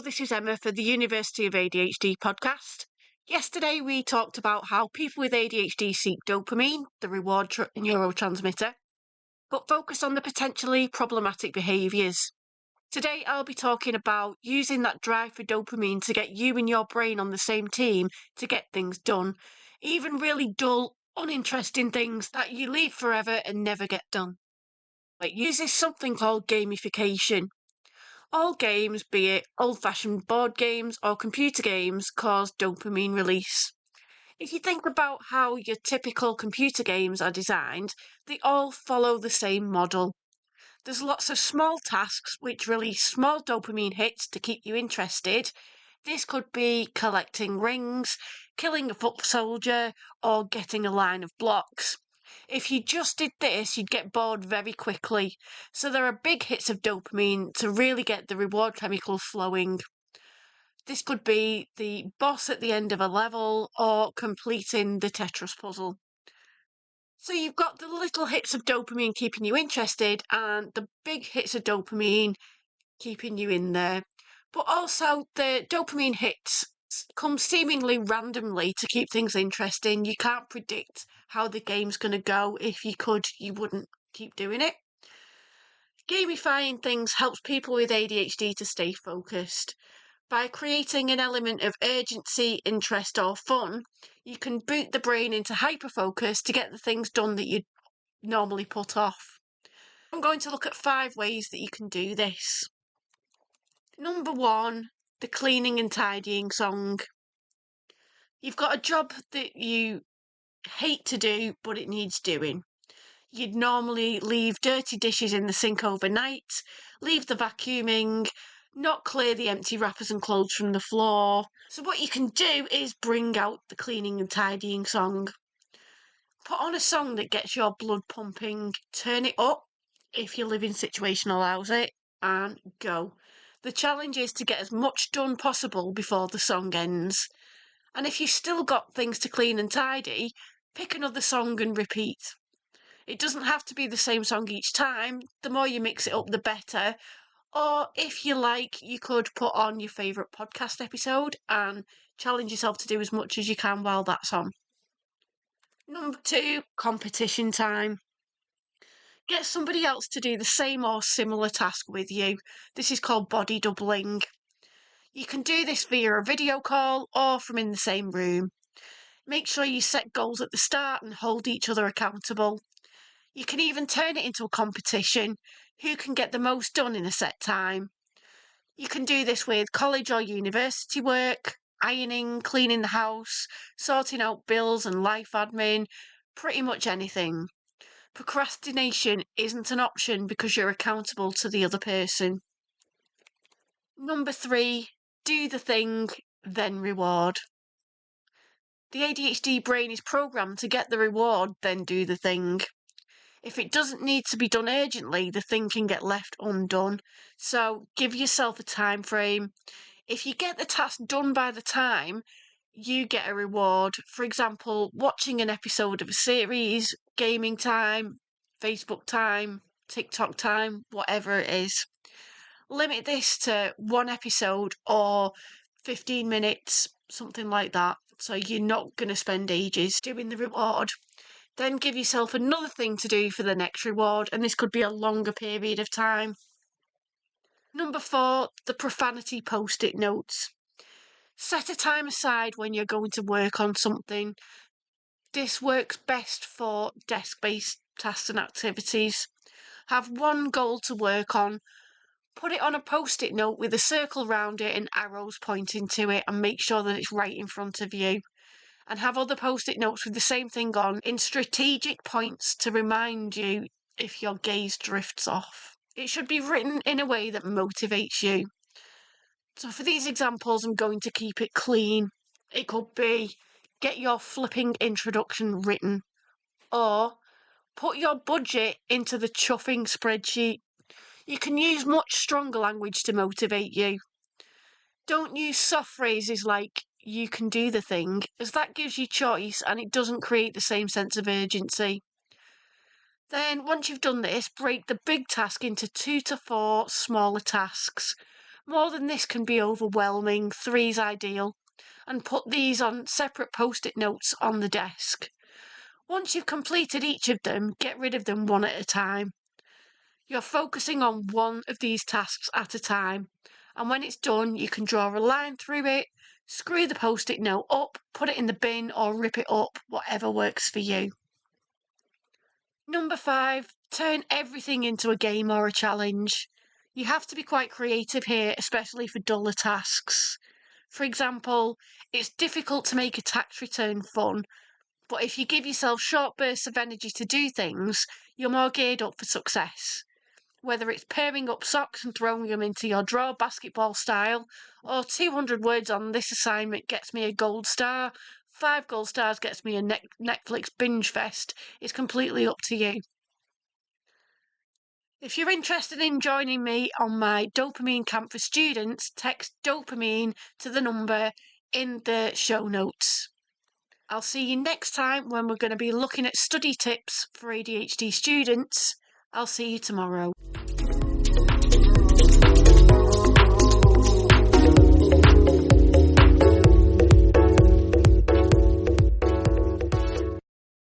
this is Emma for the University of ADHD podcast. Yesterday we talked about how people with ADHD seek dopamine, the reward neurotransmitter, but focus on the potentially problematic behaviours. Today I'll be talking about using that drive for dopamine to get you and your brain on the same team to get things done, even really dull, uninteresting things that you leave forever and never get done. It uses something called gamification. All games, be it old-fashioned board games or computer games, cause dopamine release. If you think about how your typical computer games are designed, they all follow the same model. There's lots of small tasks which release small dopamine hits to keep you interested. This could be collecting rings, killing a foot soldier, or getting a line of blocks. If you just did this, you'd get bored very quickly. So there are big hits of dopamine to really get the reward chemicals flowing. This could be the boss at the end of a level or completing the Tetris puzzle. So you've got the little hits of dopamine keeping you interested and the big hits of dopamine keeping you in there. But also the dopamine hits come seemingly randomly to keep things interesting. You can't predict how the game's going to go. If you could, you wouldn't keep doing it. Gamifying things helps people with ADHD to stay focused. By creating an element of urgency, interest or fun, you can boot the brain into hyperfocus to get the things done that you'd normally put off. I'm going to look at 5 ways that you can do this. Number 1, the cleaning and tidying song. You've got a job that you hate to do, but it needs doing. You'd normally leave dirty dishes in the sink overnight, leave the vacuuming, not clear the empty wrappers and clothes from the floor. So what you can do is bring out the cleaning and tidying song. Put on a song that gets your blood pumping, turn it up if your living situation allows it, and go. The challenge is to get as much done possible before the song ends. And if you've still got things to clean and tidy, pick another song and repeat. It doesn't have to be the same song each time. The more you mix it up, the better. Or if you like, you could put on your favourite podcast episode and challenge yourself to do as much as you can while that's on. Number 2, competition time. Get somebody else to do the same or similar task with you. This is called body doubling. You can do this via a video call or from in the same room. Make sure you set goals at the start and hold each other accountable. You can even turn it into a competition. Who can get the most done in a set time? You can do this with college or university work, ironing, cleaning the house, sorting out bills and life admin, pretty much anything. Procrastination isn't an option because you're accountable to the other person. Number 3, do the thing, then reward. The ADHD brain is programmed to get the reward, then do the thing. If it doesn't need to be done urgently, the thing can get left undone. So give yourself a time frame. If you get the task done by the time, you get a reward. For example, watching an episode of a series, gaming time, Facebook time, TikTok time, whatever it is. Limit this to 1 episode or 15 minutes, something like that. So you're not going to spend ages doing the reward. Then give yourself another thing to do for the next reward, and this could be a longer period of time. Number 4, the profanity post-it notes. Set a time aside when you're going to work on something. This works best for desk-based tasks and activities. Have one goal to work on. Put it on a post-it note with a circle round it and arrows pointing to it, and make sure that it's right in front of you. And have other post-it notes with the same thing on in strategic points to remind you if your gaze drifts off. It should be written in a way that motivates you. So for these examples, I'm going to keep it clean. It could be, get your flipping introduction written, or put your budget into the chuffing spreadsheet. You can use much stronger language to motivate you. Don't use soft phrases like, you can do the thing, as that gives you choice and it doesn't create the same sense of urgency. Then, once you've done this, break the big task into 2 to 4 smaller tasks. More than this can be overwhelming. 3's ideal. And put these on separate post-it notes on the desk. Once you've completed each of them, get rid of them one at a time. You're focusing on one of these tasks at a time, and when it's done, you can draw a line through it, screw the post-it note up, put it in the bin, or rip it up, whatever works for you. Number 5, turn everything into a game or a challenge. You have to be quite creative here, especially for duller tasks. For example, it's difficult to make a tax return fun, but if you give yourself short bursts of energy to do things, you're more geared up for success. Whether it's pairing up socks and throwing them into your drawer basketball style, or 200 words on this assignment gets me a gold star, 5 gold stars gets me a Netflix binge fest, it's completely up to you. If you're interested in joining me on my Dopamine Camp for students, text dopamine to the number in the show notes. I'll see you next time when we're going to be looking at study tips for ADHD students. I'll see you tomorrow.